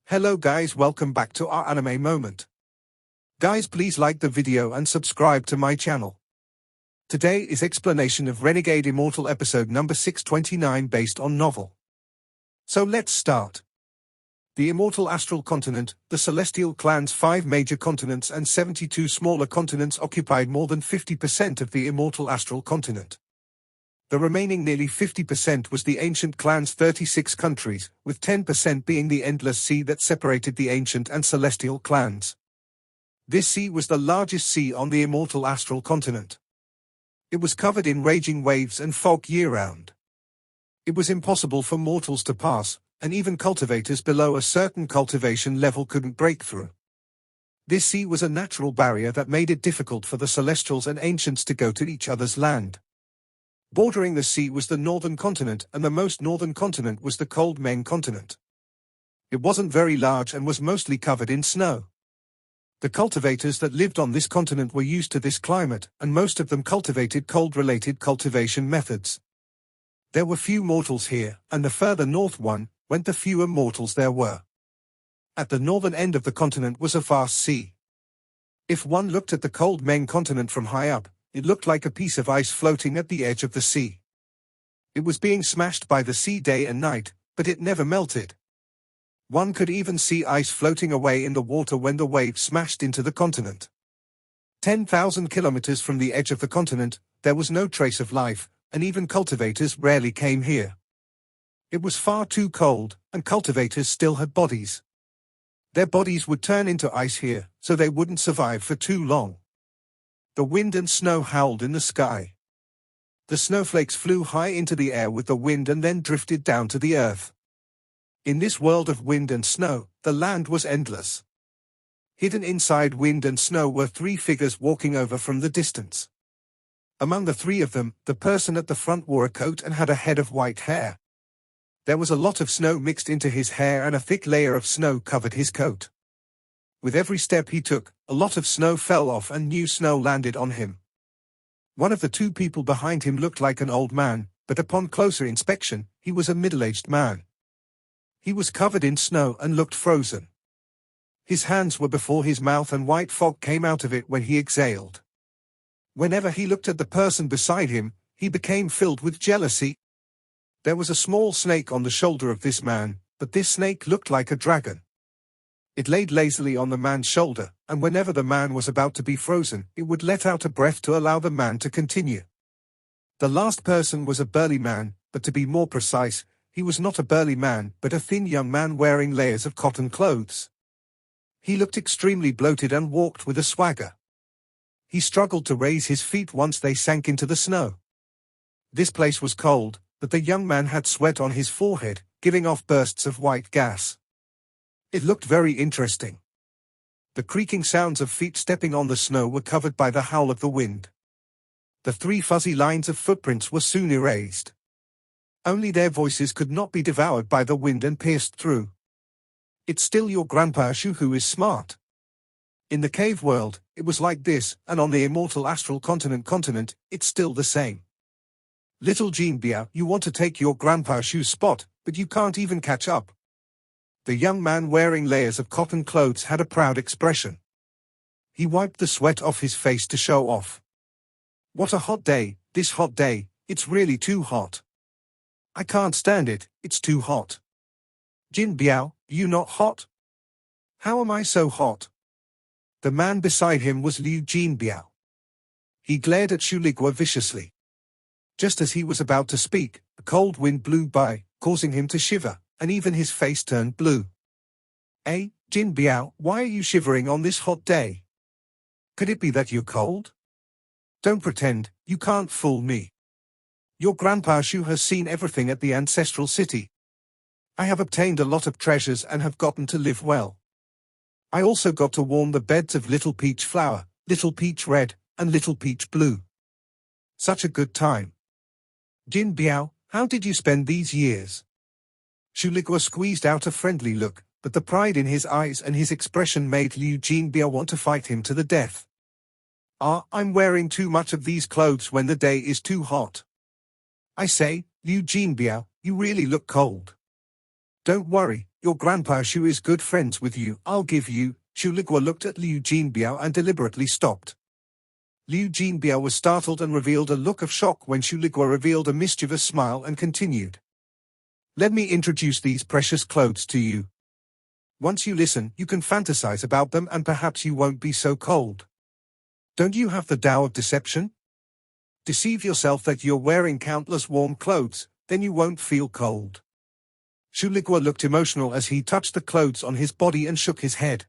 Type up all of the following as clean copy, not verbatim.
Hello guys, welcome back to our anime moment. Guys, please like the video and subscribe to my channel. Today is explanation of Renegade Immortal episode number 629 based on novel. So let's start. The Immortal Astral Continent, the Celestial Clan's 5 major continents and 72 smaller continents occupied more than 50% of the Immortal Astral Continent. The remaining nearly 50% was the Ancient Clan's 36 countries, with 10% being the Endless Sea that separated the Ancient and Celestial Clans. This sea was the largest sea on the Immortal Astral Continent. It was covered in raging waves and fog year-round. It was impossible for mortals to pass, and even cultivators below a certain cultivation level couldn't break through. This sea was a natural barrier that made it difficult for the Celestials and Ancients to go to each other's land. Bordering the sea was the northern continent, and the most northern continent was the cold main continent. It wasn't very large and was mostly covered in snow. The cultivators that lived on this continent were used to this climate, and most of them cultivated cold-related cultivation methods. There were few mortals here, and the further north one went, the fewer mortals there were. At the northern end of the continent was a vast sea. If one looked at the cold main continent from high up, it looked like a piece of ice floating at the edge of the sea. It was being smashed by the sea day and night, but it never melted. One could even see ice floating away in the water when the waves smashed into the continent. 10,000 kilometers from the edge of the continent, there was no trace of life, and even cultivators rarely came here. It was far too cold, and cultivators still had bodies. Their bodies would turn into ice here, so they wouldn't survive for too long. The wind and snow howled in the sky. The snowflakes flew high into the air with the wind and then drifted down to the earth. In this world of wind and snow, the land was endless. Hidden inside wind and snow were 3 figures walking over from the distance. Among the 3 of them, the person at the front wore a coat and had a head of white hair. There was a lot of snow mixed into his hair, and a thick layer of snow covered his coat. With every step he took, a lot of snow fell off and new snow landed on him. One of the 2 people behind him looked like an old man, but upon closer inspection, he was a middle-aged man. He was covered in snow and looked frozen. His hands were before his mouth and white fog came out of it when he exhaled. Whenever he looked at the person beside him, he became filled with jealousy. There was a small snake on the shoulder of this man, but this snake looked like a dragon. It laid lazily on the man's shoulder, and whenever the man was about to be frozen, it would let out a breath to allow the man to continue. The last person was a burly man, but to be more precise, he was not a burly man, but a thin young man wearing layers of cotton clothes. He looked extremely bloated and walked with a swagger. He struggled to raise his feet once they sank into the snow. This place was cold, but the young man had sweat on his forehead, giving off bursts of white gas. It looked very interesting. The creaking sounds of feet stepping on the snow were covered by the howl of the wind. The 3 fuzzy lines of footprints were soon erased. Only their voices could not be devoured by the wind and pierced through. It's still your grandpa Shu who is smart. In the cave world, it was like this, and on the Immortal Astral Continent, it's still the same. Little Jean Biao, you want to take your grandpa Shu's spot, but you can't even catch up. The young man wearing layers of cotton clothes had a proud expression. He wiped the sweat off his face to show off. What a hot day, this hot day, it's really too hot. I can't stand it, it's too hot. Jin Biao, you not hot? How am I so hot? The man beside him was Liu Jin Biao. He glared at Shuligua viciously. Just as he was about to speak, a cold wind blew by, causing him to shiver, and even his face turned blue. Hey, Jin Biao, why are you shivering on this hot day? Could it be that you're cold? Don't pretend, you can't fool me. Your grandpa Shu has seen everything at the ancestral city. I have obtained a lot of treasures and have gotten to live well. I also got to warm the beds of Little Peach Flower, Little Peach Red, and Little Peach Blue. Such a good time. Jin Biao, how did you spend these years? Shuligua squeezed out a friendly look, but the pride in his eyes and his expression made Liu Jin Biao want to fight him to the death. I'm wearing too much of these clothes when the day is too hot. I say, Liu Jin Biao, you really look cold. Don't worry, Your Grandpa Shu is good friends with you, I'll give you. Shu Ligua looked at Liu Jinbiao and deliberately stopped. Liu Jinbiao was startled and revealed a look of shock when Shu Ligua revealed a mischievous smile and continued. Let me introduce these precious clothes to you. Once you listen, you can fantasize about them and perhaps you won't be so cold. Don't you have the Tao of deception? Deceive yourself that you're wearing countless warm clothes, then you won't feel cold. Shu Ligua looked emotional as he touched the clothes on his body and shook his head.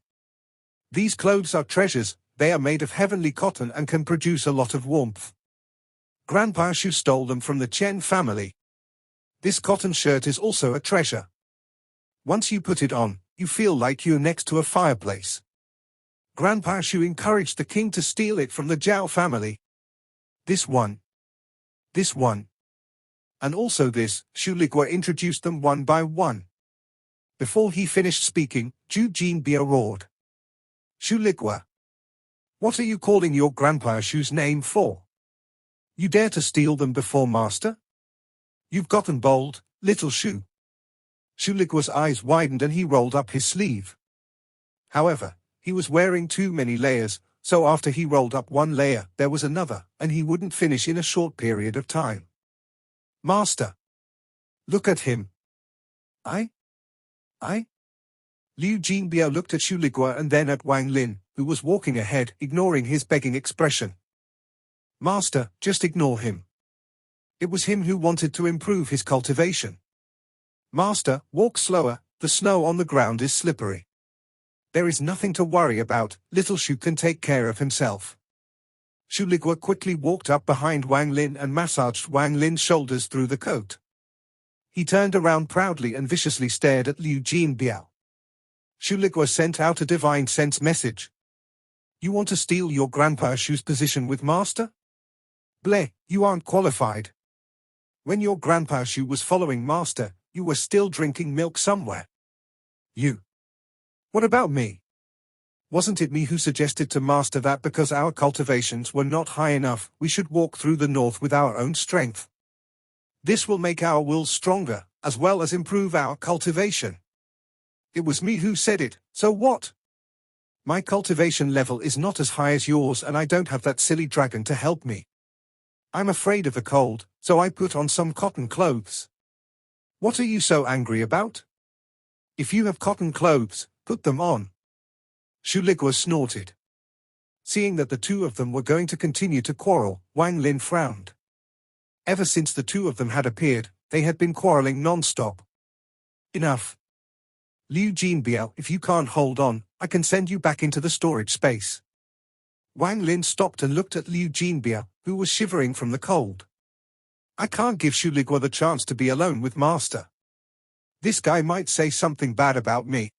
These clothes are treasures, they are made of heavenly cotton and can produce a lot of warmth. Grandpa Shu stole them from the Chen family. This cotton shirt is also a treasure. Once you put it on, you feel like you're next to a fireplace. Grandpa Shu encouraged the king to steal it from the Zhao family. This one. This one. And also this, Shu Ligua introduced them one by one. Before he finished speaking, Zhu Jinbia roared. Shu Ligua. What are you calling your Grandpa Shu's name for? You dare to steal them before Master? You've gotten bold, little Shu. Shu Ligua's eyes widened and he rolled up his sleeve. However, he was wearing too many layers, so after he rolled up one layer, there was another, and he wouldn't finish in a short period of time. Master! Look at him. I? Liu Jinbia looked at Shu Ligua and then at Wang Lin, who was walking ahead, ignoring his begging expression. Master, just ignore him. It was him who wanted to improve his cultivation. Master, walk slower, the snow on the ground is slippery. There is nothing to worry about, little Shu can take care of himself. Shu Ligua quickly walked up behind Wang Lin and massaged Wang Lin's shoulders through the coat. He turned around proudly and viciously stared at Liu Jinbiao. Shu Ligua sent out a divine sense message. You want to steal your Grandpa Shu's position with Master? Bleh, you aren't qualified. When your Grandpa Shu was following Master, you were still drinking milk somewhere. You. What about me? Wasn't it me who suggested to Master that because our cultivations were not high enough, we should walk through the north with our own strength? This will make our will stronger, as well as improve our cultivation. It was me who said it, so what? My cultivation level is not as high as yours and I don't have that silly dragon to help me. I'm afraid of the cold, so I put on some cotton clothes. What are you so angry about? If you have cotton clothes, put them on. Shu Ligua snorted. Seeing that the two of them were going to continue to quarrel, Wang Lin frowned. Ever since the two of them had appeared, they had been quarreling non-stop. Enough. Liu Jinbiao, if you can't hold on, I can send you back into the storage space. Wang Lin stopped and looked at Liu Jinbiao, who was shivering from the cold. I can't give Shu Ligua the chance to be alone with Master. This guy might say something bad about me.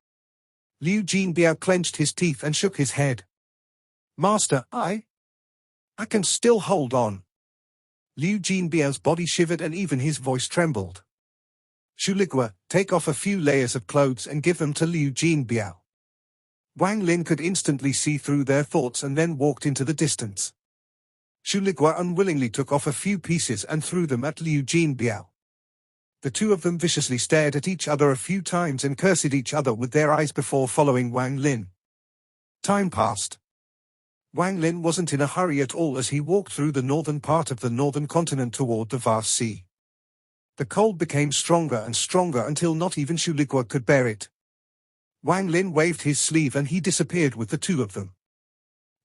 Liu Jinbiao clenched his teeth and shook his head. Master, I can still hold on. Liu Jinbiao's body shivered and even his voice trembled. Shu Ligua, take off a few layers of clothes and give them to Liu Jinbiao. Wang Lin could instantly see through their thoughts and then walked into the distance. Shu Ligua unwillingly took off a few pieces and threw them at Liu Jinbiao. The two of them viciously stared at each other a few times and cursed each other with their eyes before following Wang Lin. Time passed. Wang Lin wasn't in a hurry at all as he walked through the northern part of the northern continent toward the vast sea. The cold became stronger and stronger until not even Shu Ligua could bear it. Wang Lin waved his sleeve and he disappeared with the two of them.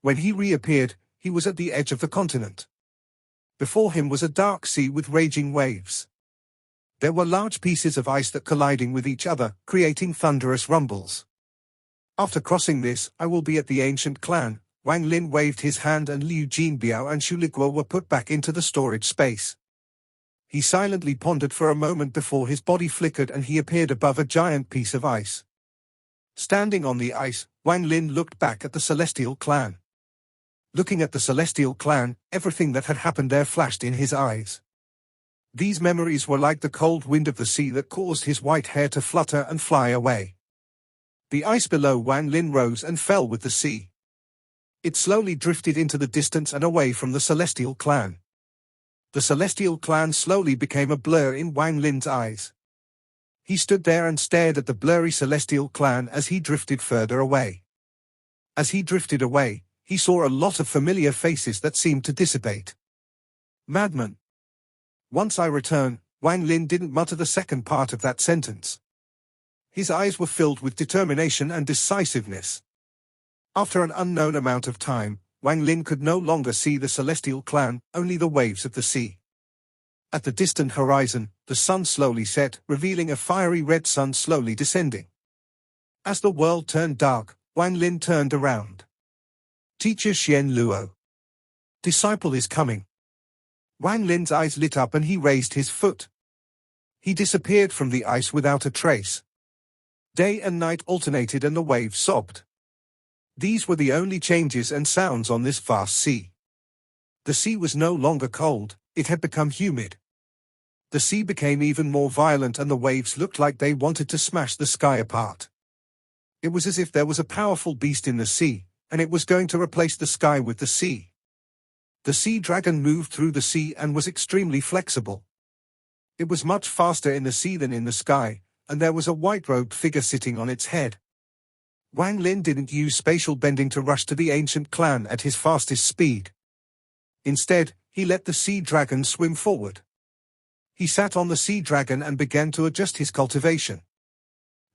When he reappeared, he was at the edge of the continent. Before him was a dark sea with raging waves. There were large pieces of ice that colliding with each other, creating thunderous rumbles. After crossing this, I will be at the ancient clan. Wang Lin waved his hand and Liu Jinbiao and Shu Ligua were put back into the storage space. He silently pondered for a moment before his body flickered and he appeared above a giant piece of ice. Standing on the ice, Wang Lin looked back at the Celestial Clan. Looking at the Celestial Clan, everything that had happened there flashed in his eyes. These memories were like the cold wind of the sea that caused his white hair to flutter and fly away. The ice below Wang Lin rose and fell with the sea. It slowly drifted into the distance and away from the Celestial Clan. The Celestial Clan slowly became a blur in Wang Lin's eyes. He stood there and stared at the blurry celestial clan as he drifted further away. As he drifted away, he saw a lot of familiar faces that seemed to dissipate. Madman. Once I return, Wang Lin didn't mutter the second part of that sentence. His eyes were filled with determination and decisiveness. After an unknown amount of time, Wang Lin could no longer see the celestial clan, only the waves of the sea. At the distant horizon, the sun slowly set, revealing a fiery red sun slowly descending. As the world turned dark, Wang Lin turned around. Teacher Xian Luo. Disciple is coming. Wang Lin's eyes lit up and he raised his foot. He disappeared from the ice without a trace. Day and night alternated and the waves sobbed. These were the only changes and sounds on this vast sea. The sea was no longer cold, it had become humid. The sea became even more violent and the waves looked like they wanted to smash the sky apart. It was as if there was a powerful beast in the sea, and it was going to replace the sky with the sea. The sea dragon moved through the sea and was extremely flexible. It was much faster in the sea than in the sky, and there was a white-robed figure sitting on its head. Wang Lin didn't use spatial bending to rush to the ancient clan at his fastest speed. Instead, he let the sea dragon swim forward. He sat on the sea dragon and began to adjust his cultivation.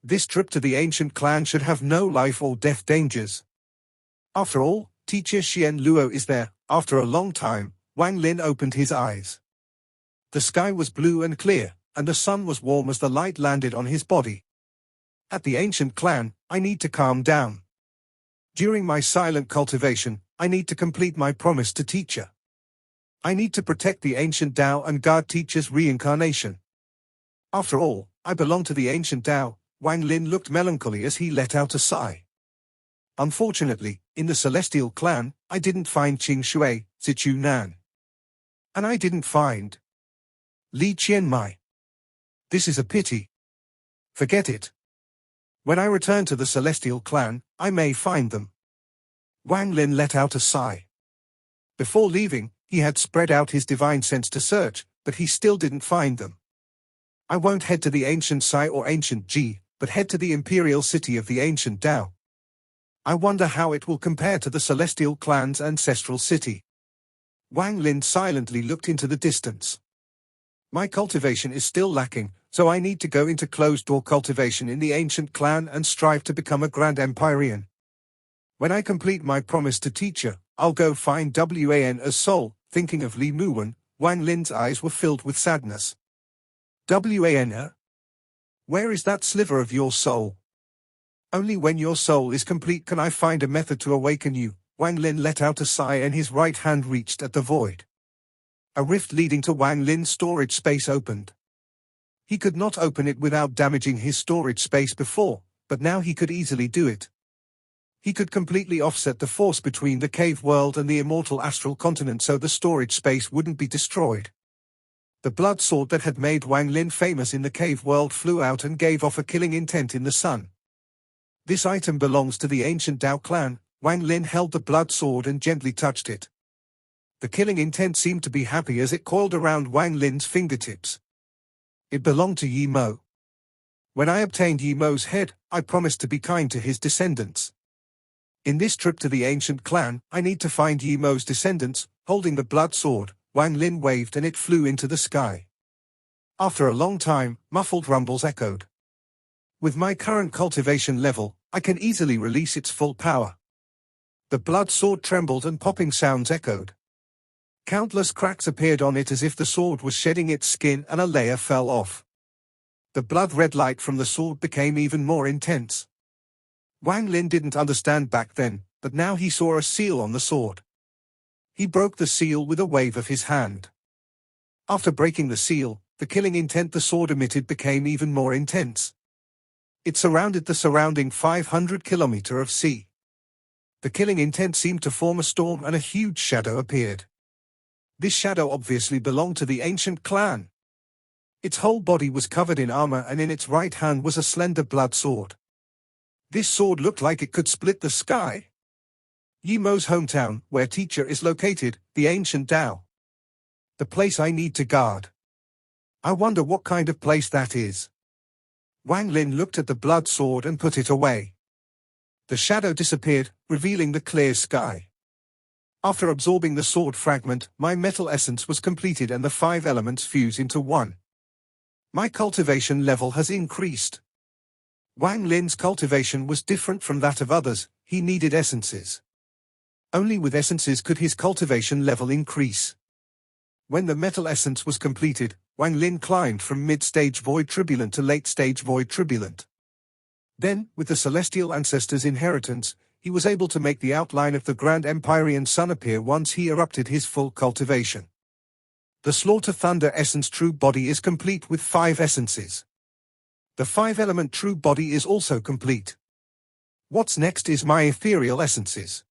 This trip to the ancient clan should have no life or death dangers. After all, Teacher Xian Luo is there. After a long time, Wang Lin opened his eyes. The sky was blue and clear, and the sun was warm as the light landed on his body. At the ancient clan, I need to calm down. During my silent cultivation, I need to complete my promise to Teacher. I need to protect the ancient Tao and guard Teacher's reincarnation. After all, I belong to the ancient Tao. Wang Lin looked melancholy as he let out a sigh. Unfortunately, in the celestial clan, I didn't find Qing Shui, Zichu Nan. And I didn't find Li Qianmai. This is a pity. Forget it. When I return to the celestial clan, I may find them. Wang Lin let out a sigh. Before leaving, he had spread out his divine sense to search, but he still didn't find them. I won't head to the ancient Sai or ancient Ji, but head to the imperial city of the ancient Tao. I wonder how it will compare to the celestial clan's ancestral city. Wang Lin silently looked into the distance. My cultivation is still lacking, so I need to go into closed-door cultivation in the ancient clan and strive to become a Grand Empyrean. When I complete my promise to Teacher, I'll go find Wan as soul. Thinking of Li Muwen, Wang Lin's eyes were filled with sadness. Wan? Where is that sliver of your soul? Only when your soul is complete can I find a method to awaken you. Wang Lin let out a sigh and his right hand reached at the void. A rift leading to Wang Lin's storage space opened. He could not open it without damaging his storage space before, but now he could easily do it. He could completely offset the force between the cave world and the immortal astral continent so the storage space wouldn't be destroyed. The blood sword that had made Wang Lin famous in the cave world flew out and gave off a killing intent in the sun. This item belongs to the ancient Tao clan. Wang Lin held the blood sword and gently touched it. The killing intent seemed to be happy as it coiled around Wang Lin's fingertips. It belonged to Yi Mo. When I obtained Yi Mo's head, I promised to be kind to his descendants. In this trip to the ancient clan, I need to find Yi Mo's descendants. Holding the blood sword, Wang Lin waved and it flew into the sky. After a long time, muffled rumbles echoed. With my current cultivation level, I can easily release its full power. The blood sword trembled and popping sounds echoed. Countless cracks appeared on it as if the sword was shedding its skin and a layer fell off. The blood-red light from the sword became even more intense. Wang Lin didn't understand back then, but now he saw a seal on the sword. He broke the seal with a wave of his hand. After breaking the seal, the killing intent the sword emitted became even more intense. It surrounded the surrounding 500 kilometers of sea. The killing intent seemed to form a storm and a huge shadow appeared. This shadow obviously belonged to the ancient clan. Its whole body was covered in armor and in its right hand was a slender blood sword. This sword looked like it could split the sky. Yi Mo's hometown, where Teacher is located, the ancient Tao. The place I need to guard. I wonder what kind of place that is. Wang Lin looked at the blood sword and put it away. The shadow disappeared, revealing the clear sky. After absorbing the sword fragment, my metal essence was completed and the 5 elements fuse into one. My cultivation level has increased. Wang Lin's cultivation was different from that of others. He needed essences. Only with essences could his cultivation level increase. When the metal essence was completed, Wang Lin climbed from mid-stage void turbulent to late-stage void turbulent. Then, with the celestial ancestors' inheritance, he was able to make the outline of the Grand Empyrean Sun appear once he erupted his full cultivation. The Slaughter Thunder Essence True Body is complete with 5 essences. The 5-element True Body is also complete. What's next is my ethereal essences.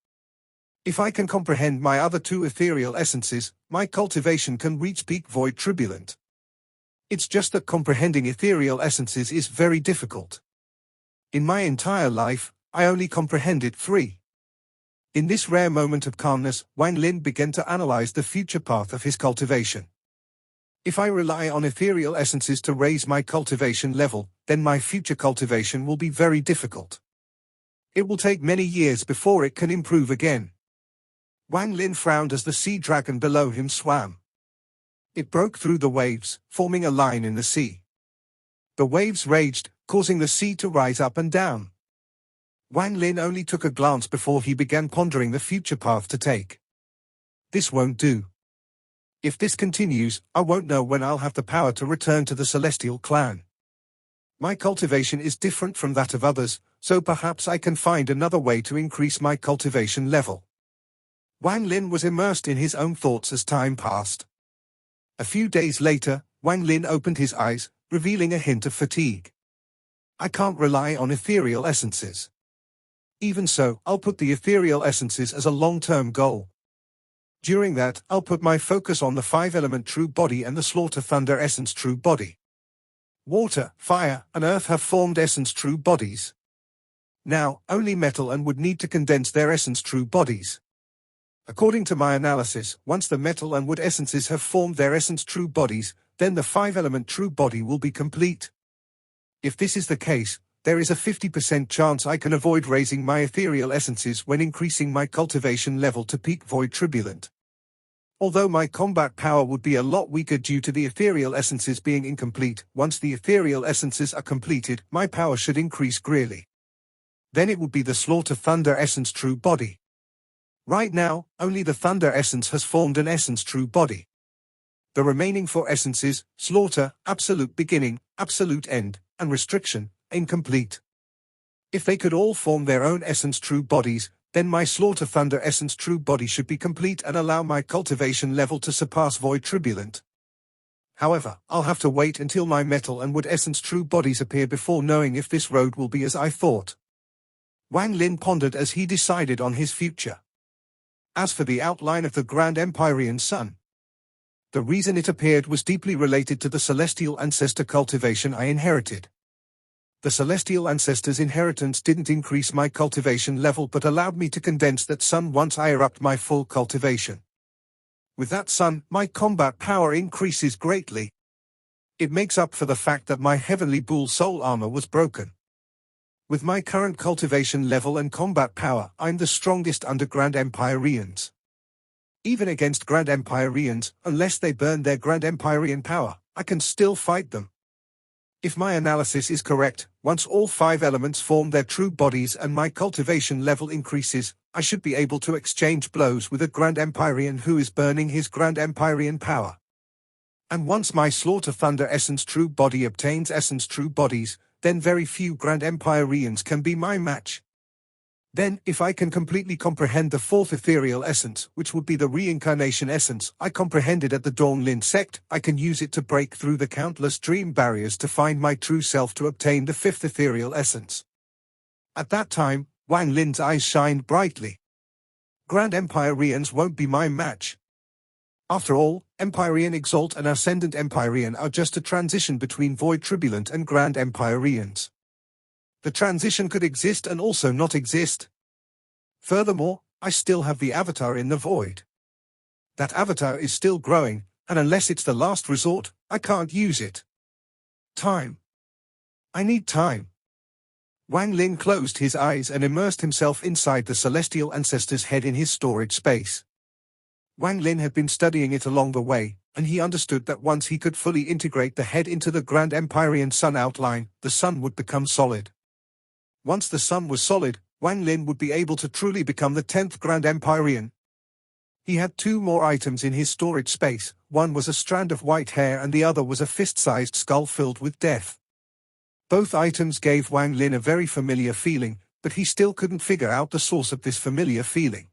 If I can comprehend my other 2 ethereal essences, my cultivation can reach peak void turbulent. It's just that comprehending ethereal essences is very difficult. In my entire life, I only comprehended 3. In this rare moment of calmness, Wang Lin began to analyze the future path of his cultivation. If I rely on ethereal essences to raise my cultivation level, then my future cultivation will be very difficult. It will take many years before it can improve again. Wang Lin frowned as the sea dragon below him swam. It broke through the waves, forming a line in the sea. The waves raged, causing the sea to rise up and down. Wang Lin only took a glance before he began pondering the future path to take. This won't do. If this continues, I won't know when I'll have the power to return to the Celestial Clan. My cultivation is different from that of others, so perhaps I can find another way to increase my cultivation level. Wang Lin was immersed in his own thoughts as time passed. A few days later, Wang Lin opened his eyes, revealing a hint of fatigue. I can't rely on ethereal essences. Even so, I'll put the ethereal essences as a long-term goal. During that, I'll put my focus on the 5-element True Body and the Slaughter Thunder Essence True Body. Water, fire, and earth have formed essence true bodies. Now, only metal and wood need to condense their essence true bodies. According to my analysis, once the metal and wood essences have formed their essence true bodies, then the 5-element true body will be complete. If this is the case, there is a 50% chance I can avoid raising my ethereal essences when increasing my cultivation level to peak void turbulent. Although my combat power would be a lot weaker due to the ethereal essences being incomplete, once the ethereal essences are completed, my power should increase greatly. Then it would be the Slaughter Thunder Essence True Body. Right now, only the Thunder Essence has formed an Essence True Body. The remaining 4 essences, Slaughter, Absolute Beginning, Absolute End, and Restriction, incomplete. If they could all form their own Essence True Bodies, then my Slaughter Thunder Essence True Body should be complete and allow my cultivation level to surpass Void Turbulent. However, I'll have to wait until my Metal and Wood Essence True Bodies appear before knowing if this road will be as I thought. Wang Lin pondered as he decided on his future. As for the outline of the Grand Empyrean Sun, the reason it appeared was deeply related to the celestial ancestor cultivation I inherited. The celestial ancestor's inheritance didn't increase my cultivation level but allowed me to condense that sun once I erupt my full cultivation. With that sun, my combat power increases greatly. It makes up for the fact that my Heavenly Bull soul armor was broken. With my current cultivation level and combat power, I'm the strongest under Grand Empyreans. Even against Grand Empyreans, unless they burn their Grand Empyrean power, I can still fight them. If my analysis is correct, once all 5 elements form their true bodies and my cultivation level increases, I should be able to exchange blows with a Grand Empyrean who is burning his Grand Empyrean power. And once my Slaughter Thunder Essence True Body obtains Essence True Bodies, then very few Grand Empyreans can be my match. Then, if I can completely comprehend the 4th ethereal essence, which would be the reincarnation essence I comprehended at the Dawn Lin sect, I can use it to break through the countless dream barriers to find my true self to obtain the 5th ethereal essence. At that time, Wang Lin's eyes shined brightly. Grand Empyreans won't be my match. After all, Empyrean Exalt and Ascendant Empyrean are just a transition between Void Turbulent and Grand Empyreans. The transition could exist and also not exist. Furthermore, I still have the avatar in the void. That avatar is still growing, and unless it's the last resort, I can't use it. Time. I need time. Wang Lin closed his eyes and immersed himself inside the celestial ancestor's head in his storage space. Wang Lin had been studying it along the way, and he understood that once he could fully integrate the head into the Grand Empyrean sun outline, the sun would become solid. Once the sun was solid, Wang Lin would be able to truly become the 10th Grand Empyrean. He had 2 more items in his storage space. One was a strand of white hair and the other was a fist-sized skull filled with death. Both items gave Wang Lin a very familiar feeling, but he still couldn't figure out the source of this familiar feeling.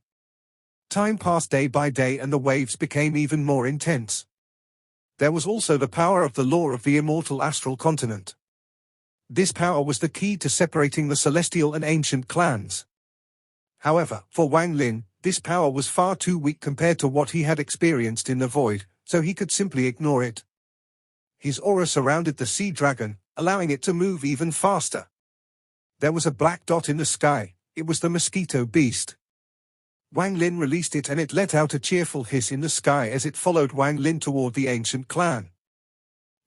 Time passed day by day and the waves became even more intense. There was also the power of the law of the immortal astral continent. This power was the key to separating the celestial and ancient clans. However, for Wang Lin, this power was far too weak compared to what he had experienced in the void, so he could simply ignore it. His aura surrounded the sea dragon, allowing it to move even faster. There was a black dot in the sky. It was the mosquito beast. Wang Lin released it and it let out a cheerful hiss in the sky as it followed Wang Lin toward the ancient clan.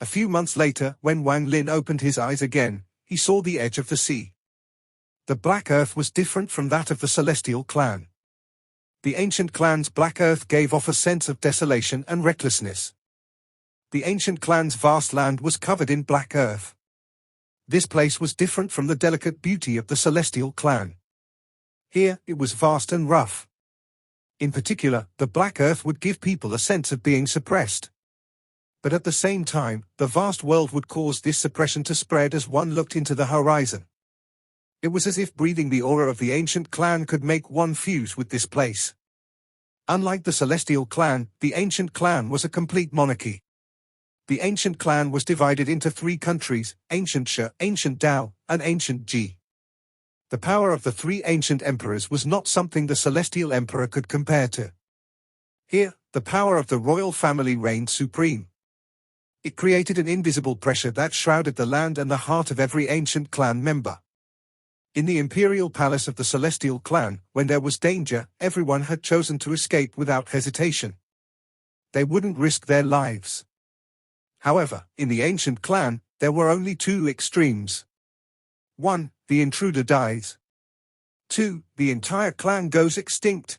A few months later, when Wang Lin opened his eyes again, he saw the edge of the sea. The Black Earth was different from that of the Celestial clan. The ancient clan's Black Earth gave off a sense of desolation and recklessness. The ancient clan's vast land was covered in black earth. This place was different from the delicate beauty of the Celestial clan. Here, it was vast and rough. In particular, the black earth would give people a sense of being suppressed. But at the same time, the vast world would cause this suppression to spread as one looked into the horizon. It was as if breathing the aura of the ancient clan could make one fuse with this place. Unlike the Celestial clan, the ancient clan was a complete monarchy. The ancient clan was divided into 3 countries, Ancient Shi, Ancient Dao, and Ancient Ji. The power of the 3 ancient emperors was not something the Celestial Emperor could compare to. Here, the power of the royal family reigned supreme. It created an invisible pressure that shrouded the land and the heart of every ancient clan member. In the imperial palace of the Celestial clan, when there was danger, everyone had chosen to escape without hesitation. They wouldn't risk their lives. However, in the ancient clan, there were only 2 extremes. 1. The intruder dies. 2. The entire clan goes extinct.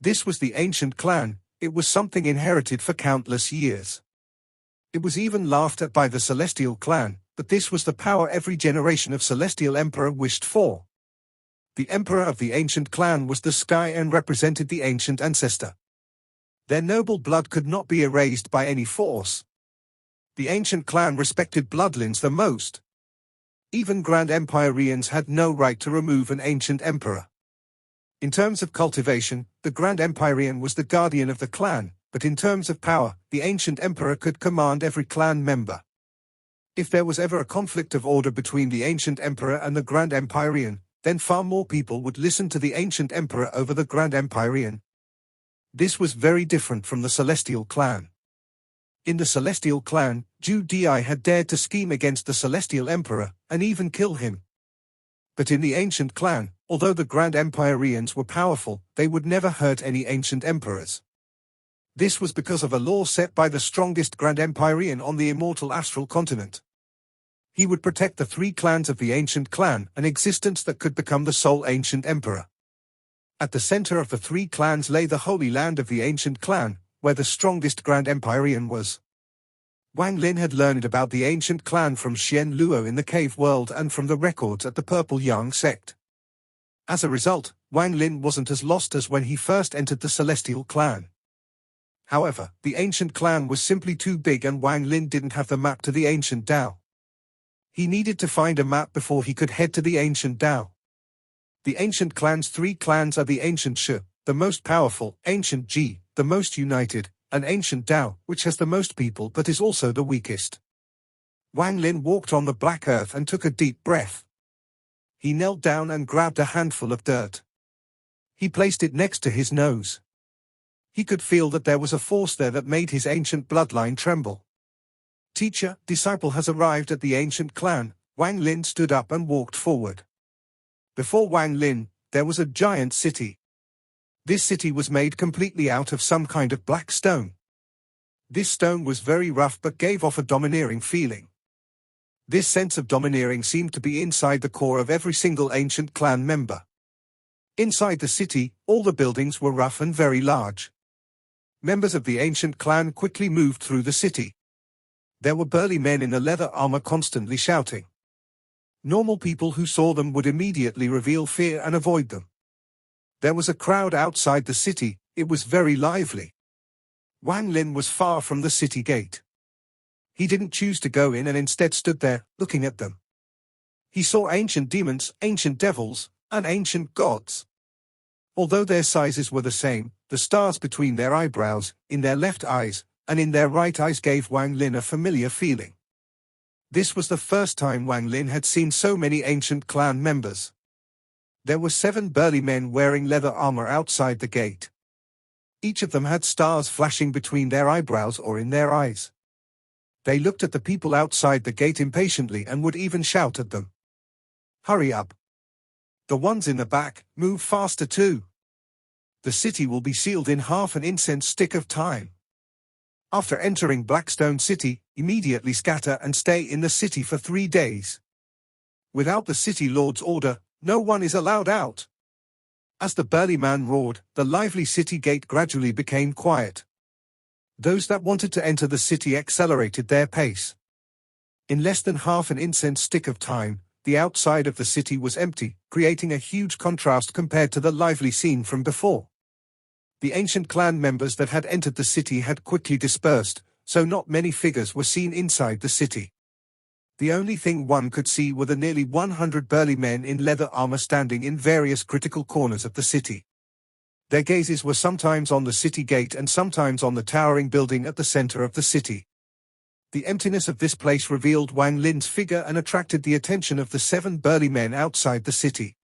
This was the ancient clan. It was something inherited for countless years. It was even laughed at by the Celestial clan, but this was the power every generation of Celestial Emperor wished for. The Emperor of the ancient clan was the sky and represented the ancient ancestor. Their noble blood could not be erased by any force. The ancient clan respected bloodlines the most. Even Grand Empyreans had no right to remove an ancient emperor. In terms of cultivation, the Grand Empyrean was the guardian of the clan, but in terms of power, the ancient emperor could command every clan member. If there was ever a conflict of order between the ancient emperor and the Grand Empyrean, then far more people would listen to the ancient emperor over the Grand Empyrean. This was very different from the Celestial clan. In the Celestial clan, Zhu Di had dared to scheme against the Celestial Emperor, and even kill him. But in the ancient clan, although the Grand Empyreans were powerful, they would never hurt any ancient emperors. This was because of a law set by the strongest Grand Empyrean on the immortal astral continent. He would protect the 3 clans of the ancient clan, an existence that could become the sole ancient emperor. At the center of the 3 clans lay the holy land of the ancient clan, where the strongest Grand Empyrean was. Wang Lin had learned about the ancient clan from Xian Luo in the cave world and from the records at the Purple Yang sect. As a result, Wang Lin wasn't as lost as when he first entered the Celestial clan. However, the ancient clan was simply too big and Wang Lin didn't have the map to the ancient Dao. He needed to find a map before he could head to the ancient Dao. The ancient clan's 3 clans are the Ancient Shi, the most powerful, Ancient Ji, the most united, and Ancient Dao, which has the most people but is also the weakest. Wang Lin walked on the black earth and took a deep breath. He knelt down and grabbed a handful of dirt. He placed it next to his nose. He could feel that there was a force there that made his ancient bloodline tremble. Teacher, disciple has arrived at the ancient clan. Wang Lin stood up and walked forward. Before Wang Lin, there was a giant city. This city was made completely out of some kind of black stone. This stone was very rough but gave off a domineering feeling. This sense of domineering seemed to be inside the core of every single ancient clan member. Inside the city, all the buildings were rough and very large. Members of the ancient clan quickly moved through the city. There were burly men in a leather armor constantly shouting. Normal people who saw them would immediately reveal fear and avoid them. There was a crowd outside the city. It was very lively. Wang Lin was far from the city gate. He didn't choose to go in and instead stood there, looking at them. He saw ancient demons, ancient devils, and ancient gods. Although their sizes were the same, the stars between their eyebrows, in their left eyes, and in their right eyes gave Wang Lin a familiar feeling. This was the first time Wang Lin had seen so many ancient clan members. There were 7 burly men wearing leather armor outside the gate. Each of them had stars flashing between their eyebrows or in their eyes. They looked at the people outside the gate impatiently and would even shout at them. "Hurry up. The ones in the back, move faster too. The city will be sealed in half an incense stick of time. After entering Blackstone City, immediately scatter and stay in the city for 3 days. Without the city lord's order, no one is allowed out." As the burly man roared, the lively city gate gradually became quiet. Those that wanted to enter the city accelerated their pace. In less than half an incense stick of time, the outside of the city was empty, creating a huge contrast compared to the lively scene from before. The ancient clan members that had entered the city had quickly dispersed, so not many figures were seen inside the city. The only thing one could see were the nearly 100 burly men in leather armor standing in various critical corners of the city. Their gazes were sometimes on the city gate and sometimes on the towering building at the center of the city. The emptiness of this place revealed Wang Lin's figure and attracted the attention of the 7 burly men outside the city.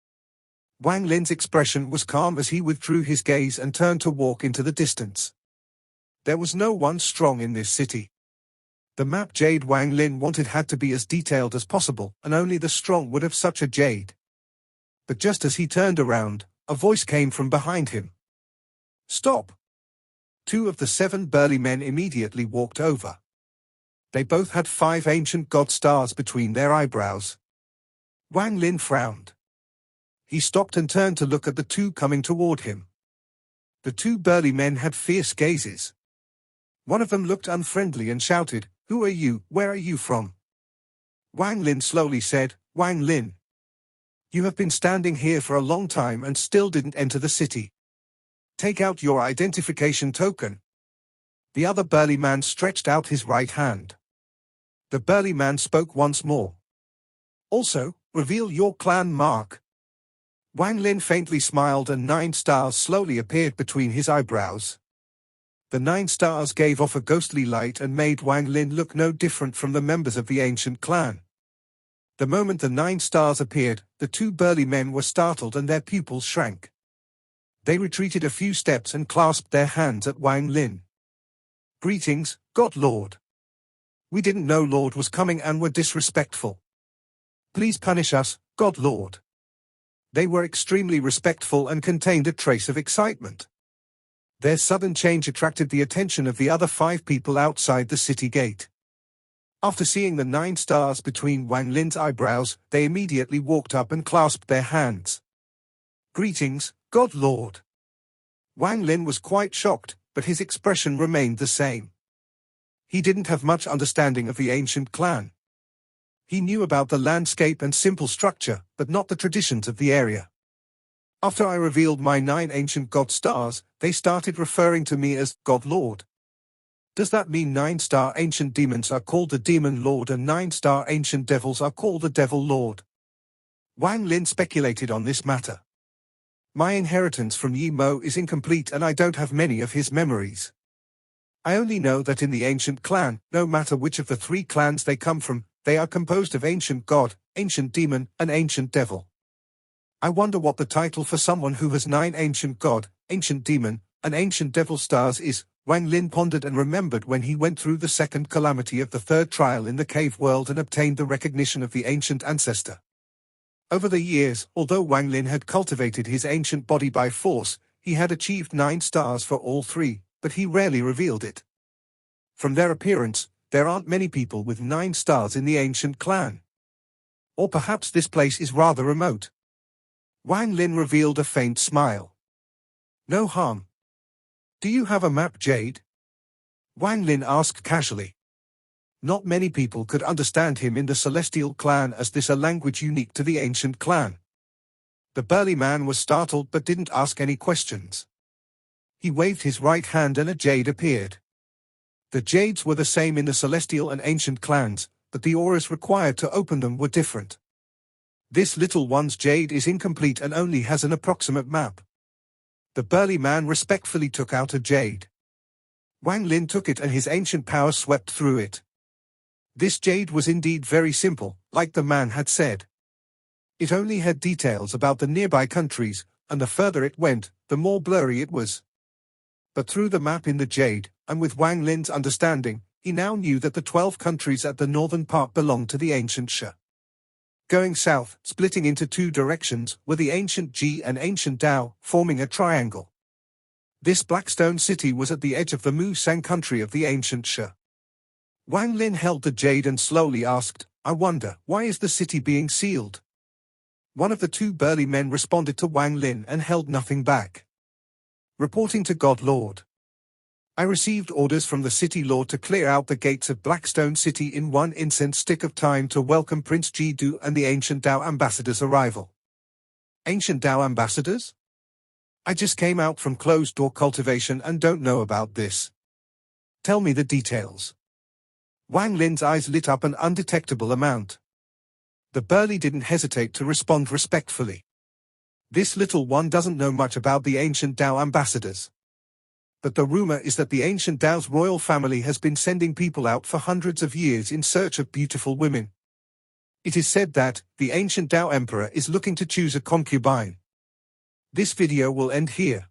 Wang Lin's expression was calm as he withdrew his gaze and turned to walk into the distance. There was no one strong in this city. The map jade Wang Lin wanted had to be as detailed as possible, and only the strong would have such a jade. But just as he turned around, a voice came from behind him. "Stop!" 2 of the 7 burly men immediately walked over. They both had 5 ancient god stars between their eyebrows. Wang Lin frowned. He stopped and turned to look at the 2 coming toward him. The 2 burly men had fierce gazes. One of them looked unfriendly and shouted, "Who are you? Where are you from?" Wang Lin slowly said, "Wang Lin. You have been standing here for a long time and still didn't enter the city. Take out your identification token." The other burly man stretched out his right hand. The burly man spoke once more. "Also, reveal your clan mark." Wang Lin faintly smiled and 9 stars slowly appeared between his eyebrows. The 9 stars gave off a ghostly light and made Wang Lin look no different from the members of the ancient clan. The moment the 9 stars appeared, the 2 burly men were startled and their pupils shrank. They retreated a few steps and clasped their hands at Wang Lin. "Greetings, God Lord. We didn't know Lord was coming and were disrespectful. Please punish us, God Lord." They were extremely respectful and contained a trace of excitement. Their sudden change attracted the attention of the other 5 people outside the city gate. After seeing the 9 stars between Wang Lin's eyebrows, they immediately walked up and clasped their hands. "Greetings, God Lord." Wang Lin was quite shocked, but his expression remained the same. He didn't have much understanding of the ancient clan. He knew about the landscape and simple structure, but not the traditions of the area. After I revealed my 9 ancient god stars, they started referring to me as God Lord. Does that mean 9-star ancient demons are called the Demon Lord and 9-star ancient devils are called the Devil Lord? Wang Lin speculated on this matter. My inheritance from Yi Mo is incomplete and I don't have many of his memories. I only know that in the ancient clan, no matter which of the 3 clans they come from, they are composed of ancient god, ancient demon, and ancient devil. I wonder what the title for someone who has 9 ancient god, ancient demon, and ancient devil stars is. Wang Lin pondered and remembered when he went through the second calamity of the 3rd trial in the cave world and obtained the recognition of the ancient ancestor. Over the years, although Wang Lin had cultivated his ancient body by force, he had achieved 9 stars for all 3, but he rarely revealed it. From their appearance, There aren't many people with 9 stars in the ancient clan. Or perhaps this place is rather remote. Wang Lin revealed a faint smile. No harm. Do you have a map, Jade? Wang Lin asked casually. Not many people could understand him in the Celestial clan, as this a language unique to the ancient clan. The burly man was startled but didn't ask any questions. He waved his right hand and a jade appeared. The jades were the same in the Celestial and ancient clans, but the auras required to open them were different. This little one's jade is incomplete and only has an approximate map. The burly man respectfully took out a jade. Wang Lin took it and his ancient power swept through it. This jade was indeed very simple, like the man had said. It only had details about the nearby countries, and the further it went, the more blurry it was. But through the map in the jade, and with Wang Lin's understanding, he now knew that the 12 countries at the northern part belonged to the ancient Sha. Going south, splitting into 2 directions, were the ancient Ji and ancient Dao, forming a triangle. This Blackstone city was at the edge of the Musang country of the ancient Sha. Wang Lin held the jade and slowly asked, I wonder, why is the city being sealed? One of the 2 burly men responded to Wang Lin and held nothing back. Reporting to God Lord. I received orders from the city lord to clear out the gates of Blackstone City in 1 incense stick of time to welcome Prince Ji-Du and the ancient Dao ambassadors' arrival. Ancient Dao ambassadors? I just came out from closed-door cultivation and don't know about this. Tell me the details. Wang Lin's eyes lit up an undetectable amount. The burly didn't hesitate to respond respectfully. This little one doesn't know much about the ancient Dao ambassadors. But the rumor is that the ancient Dao's royal family has been sending people out for hundreds of years in search of beautiful women. It is said that the ancient Dao emperor is looking to choose a concubine. This video will end here.